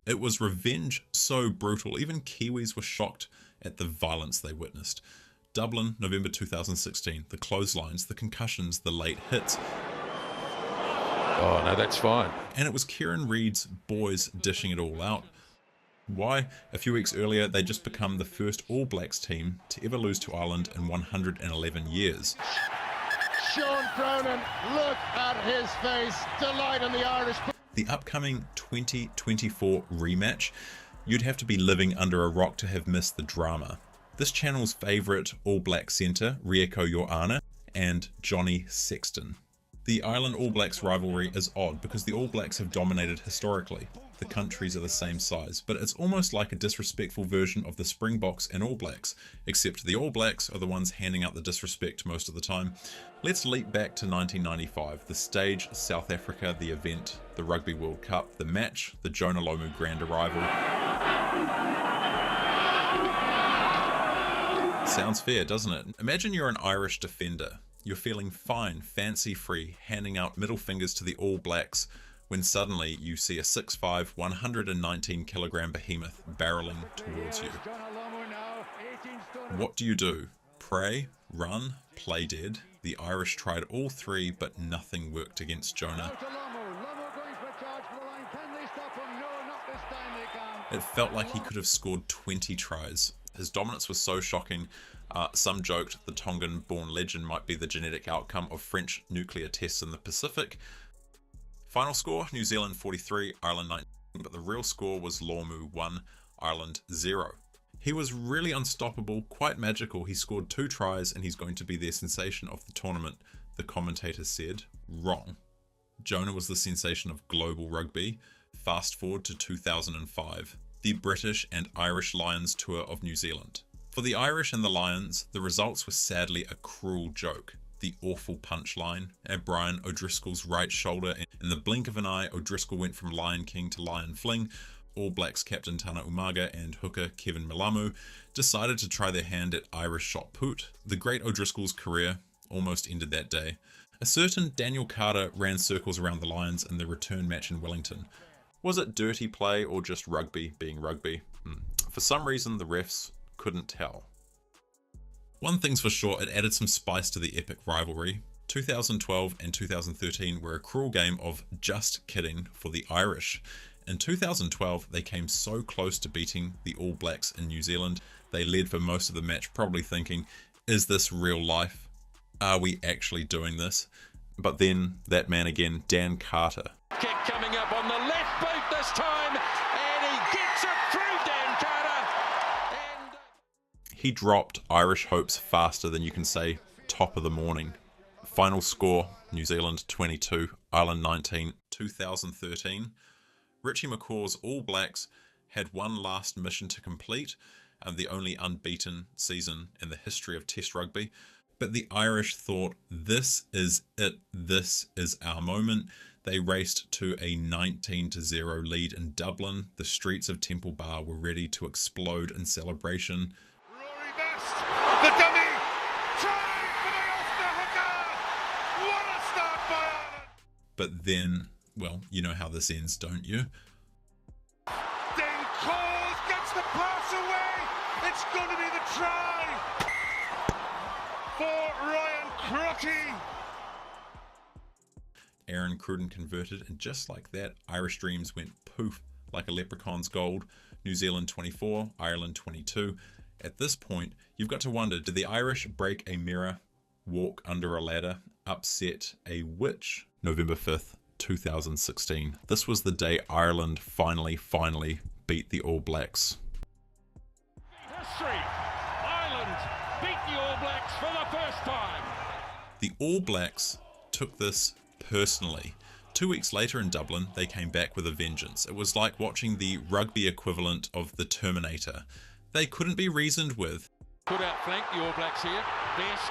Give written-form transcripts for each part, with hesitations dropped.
It was revenge so brutal, even Kiwis were shocked at the violence they witnessed. Dublin, November 2016, the clotheslines, the concussions, the late hits. Oh, no, that's fine. And it was Kieran Read's boys dishing it all out. Why? A few weeks earlier, they'd just become the first All Blacks team to ever lose to Ireland in 111 years. Sean Cronin, look at his face, delight in the Irish. The upcoming 2024 rematch, you'd have to be living under a rock to have missed the drama. This channel's favourite All Black centre, Rieko Ioane, and Jonny Sexton. The Ireland All Blacks rivalry is odd because the All Blacks have dominated historically. The countries are the same size, but it's almost like a disrespectful version of the Springboks and All Blacks, except the All Blacks are the ones handing out the disrespect most of the time. Let's leap back to 1995, the stage, South Africa, the event, the Rugby World Cup, the match, the Jonah Lomu grand arrival. Sounds fair, doesn't it? Imagine you're an Irish defender. You're feeling fine, fancy-free, handing out middle fingers to the All Blacks, when suddenly you see a 6'5", 119kg behemoth barreling towards you. What do? Pray, run, play dead? The Irish tried all three, but nothing worked against Jonah. It felt like he could have scored 20 tries. His dominance was so shocking, some joked the Tongan-born legend might be the genetic outcome of French nuclear tests in the Pacific. Final score, New Zealand 43, Ireland 19, but the real score was Lomu 1, Ireland 0. He was really unstoppable, quite magical. He scored 2 tries and he's going to be their sensation of the tournament, the commentators said. Wrong. Jonah was the sensation of global rugby. Fast forward to 2005, the British and Irish Lions tour of New Zealand. For the Irish and the Lions, the results were sadly a cruel joke. The awful punchline at Brian O'Driscoll's right shoulder. In the blink of an eye, O'Driscoll went from Lion King to Lion Fling. All Blacks captain Tana Umaga and hooker Kevin Milamu decided to try their hand at Irish shot put. The great O'Driscoll's career almost ended that day. A certain Daniel Carter ran circles around the Lions in the return match in Wellington. Was it dirty play or just rugby being rugby? For some reason, the refs couldn't tell. One thing's for sure, it added some spice to the epic rivalry. 2012 and 2013 were a cruel game of just kidding for the Irish. In 2012, they came so close to beating the All Blacks in New Zealand. They led for most of the match, probably thinking, is this real life? Are we actually doing this? But then, that man again, Dan Carter. Kick coming up on the left boot this time, and he gets it through Dan Carter. And he dropped Irish hopes faster than you can say top of the morning. Final score, New Zealand 22, Ireland 19, 2013. Richie McCaw's All Blacks had one last mission to complete, and the only unbeaten season in the history of Test rugby. But the Irish thought, this is it, this is our moment. They raced to a 19-0 lead in Dublin. The streets of Temple Bar were ready to explode in celebration. Rory Best, the dummy, try for the Ulster hooker. What a start by Ireland. But then, well, you know how this ends, don't you? Dane Coles gets the pass away. It's going to be the try for Ryan Crotty. Aaron Cruden converted, and just like that, Irish dreams went poof like a leprechaun's gold. New Zealand 24, Ireland 22. At this point, you've got to wonder, did the Irish break a mirror, walk under a ladder, upset a witch? November 5th, 2016. This was the day Ireland finally beat the All Blacks. history. Ireland beat the All Blacks for the first time. The All Blacks took this personally. 2 weeks later in Dublin, they came back with a vengeance. It was like watching the rugby equivalent of the Terminator. They couldn't be reasoned with. Put out flank, the All Blacks here. Best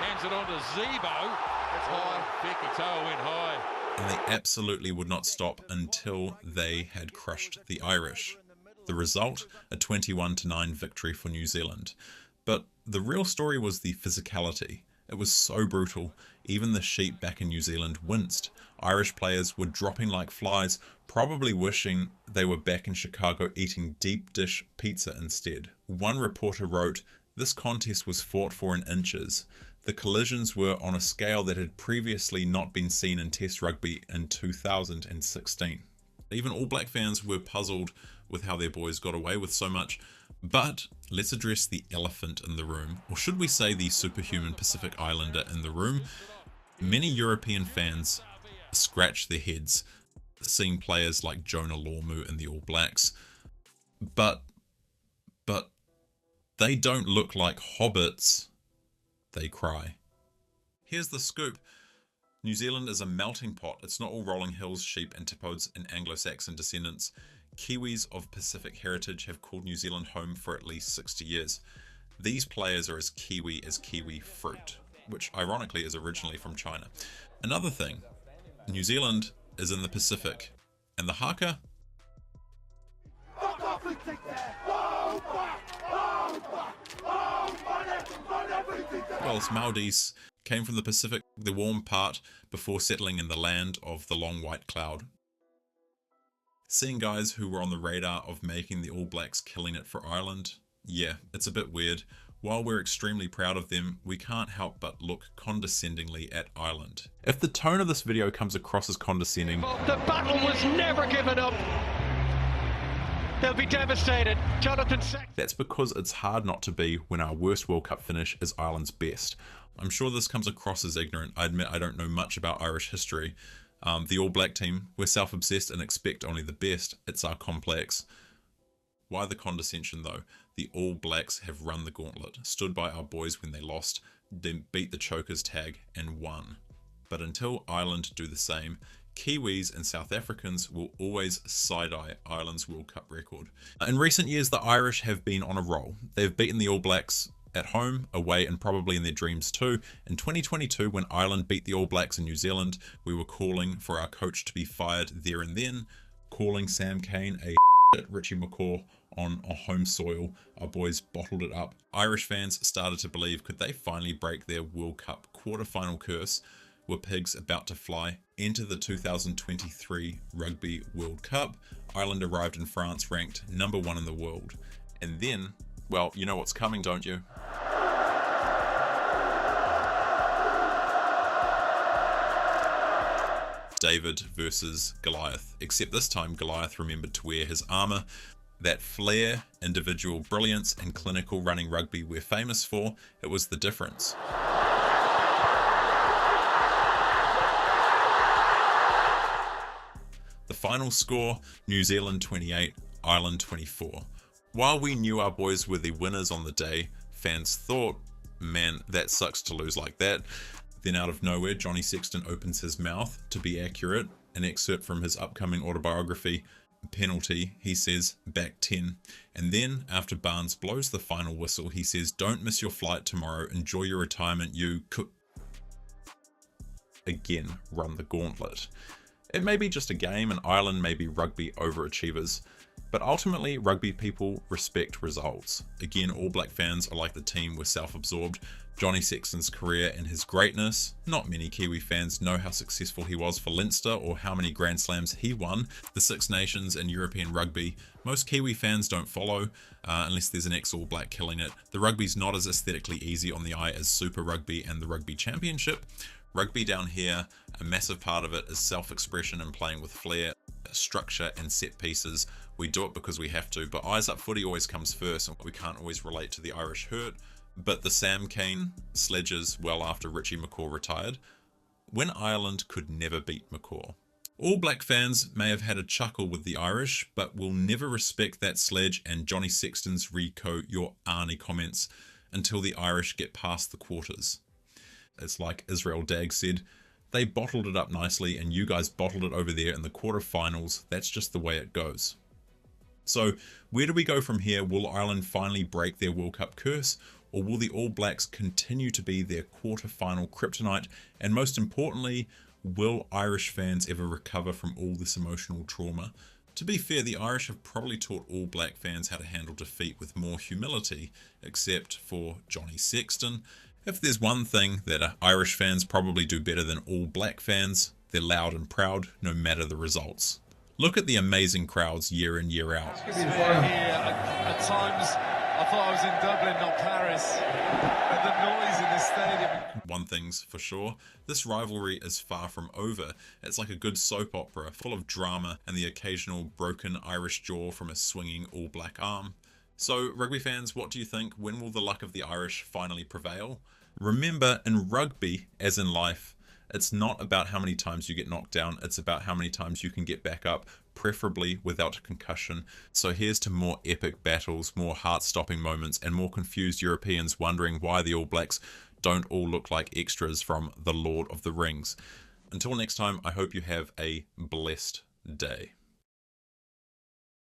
hands it on to Zebo. It's high. Becky Toe went high. And they absolutely would not stop until they had crushed the Irish. The result, a 21-9 victory for New Zealand. But the real story was the physicality. It was so brutal, even the sheep back in New Zealand winced. Irish players were dropping like flies, probably wishing they were back in Chicago eating deep dish pizza instead. One reporter wrote, "This contest was fought for in inches. The collisions were on a scale that had previously not been seen in Test rugby in 2016. Even All Black fans were puzzled with how their boys got away with so much. But let's address the elephant in the room, or should we say the superhuman Pacific Islander in the room. Many European fans scratch their heads seeing players like Jonah Lormu in the All Blacks, but they don't look like hobbits, they cry. Here's the scoop. New Zealand is a melting pot. It's not all rolling hills, sheep, antipodes, and Anglo-Saxon descendants. Kiwis of Pacific heritage have called New Zealand home for at least 60 years. These players are as kiwi fruit, which ironically is originally from China. Another thing, New Zealand is in the Pacific, and the haka? Well, it's Maldives, came from the Pacific, the warm part, before settling in the land of the long white cloud. Seeing guys who were on the radar of making the All Blacks killing it for Ireland, yeah, it's a bit weird. While we're extremely proud of them, we can't help but look condescendingly at Ireland. If the tone of this video comes across as condescending, the battle was never given up. They'll be devastated. Jonathan Sexton. That's because it's hard not to be when our worst World Cup finish is Ireland's best. I'm sure this comes across as ignorant. I admit I don't know much about Irish history. The All Black team, we're self-obsessed and expect only the best. It's our complex. Why the condescension though? The All Blacks have run the gauntlet, stood by our boys when they lost, then beat the chokers tag and won. But until Ireland do the same, Kiwis and South Africans will always side-eye Ireland's World Cup record. In recent years, the Irish have been on a roll. They've beaten the All Blacks at home, away, and probably in their dreams too. In 2022, when Ireland beat the All Blacks in New Zealand, we were calling for our coach to be fired there and then, calling Sam Cane a Richie McCaw on a home soil. Our boys bottled it up. Irish fans started to believe, could they finally break their World Cup quarterfinal curse? Were pigs about to fly? Enter the 2023 Rugby World Cup. Ireland arrived in France ranked #1 in the world. And then, well, you know what's coming, don't you? David versus Goliath, except this time Goliath remembered to wear his armour. That flair, individual brilliance, and clinical running rugby we're famous for, it was the difference. The final score, New Zealand 28, Ireland 24. While we knew our boys were the winners on the day, fans thought, man, that sucks to lose like that. Then out of nowhere, Jonny Sexton opens his mouth. To be accurate, an excerpt from his upcoming autobiography, Penalty, he says, back 10. And then, after Barnes blows the final whistle, he says, don't miss your flight tomorrow, enjoy your retirement, you could... Again, run the gauntlet. It may be just a game, and Ireland may be rugby overachievers, but ultimately rugby people respect results. Again, All Black fans are like the team, were self-absorbed. Jonny Sexton's career and his greatness, not many Kiwi fans know how successful he was for Leinster or how many Grand Slams he won. The Six Nations and European rugby, most Kiwi fans don't follow unless there's an ex-All Black killing it. The rugby's not as aesthetically easy on the eye as Super Rugby and the Rugby Championship. Rugby down here, a massive part of it is self-expression and playing with flair, structure and set pieces. We do it because we have to, but eyes up footy always comes first, and we can't always relate to the Irish hurt. But the Sam Cane sledges well after Richie McCaw retired, when Ireland could never beat McCaw. All Black fans may have had a chuckle with the Irish, but will never respect that sledge and Jonny Sexton's Rieko, your Ioane comments until the Irish get past the quarters. It's like Israel Dag said, they bottled it up nicely and you guys bottled it over there in the quarterfinals. That's just the way it goes. So where do we go from here? Will Ireland finally break their World Cup curse? Or will the All Blacks continue to be their quarterfinal kryptonite? And most importantly, will Irish fans ever recover from all this emotional trauma? To be fair, the Irish have probably taught All Black fans how to handle defeat with more humility, except for Jonny Sexton. If there's one thing that Irish fans probably do better than All Black fans, they're loud and proud no matter the results. Look at the amazing crowds year in, year out. Here, at times, I thought I was in Dublin, not Paris. And the noise in the stadium. One thing's for sure, this rivalry is far from over. It's like a good soap opera, full of drama and the occasional broken Irish jaw from a swinging All Black arm. So, rugby fans, what do you think? When will the luck of the Irish finally prevail? Remember, in rugby, as in life, it's not about how many times you get knocked down, it's about how many times you can get back up, preferably without a concussion. So here's to more epic battles, more heart-stopping moments, and more confused Europeans wondering why the All Blacks don't all look like extras from The Lord of the Rings. Until next time, I hope you have a blessed day.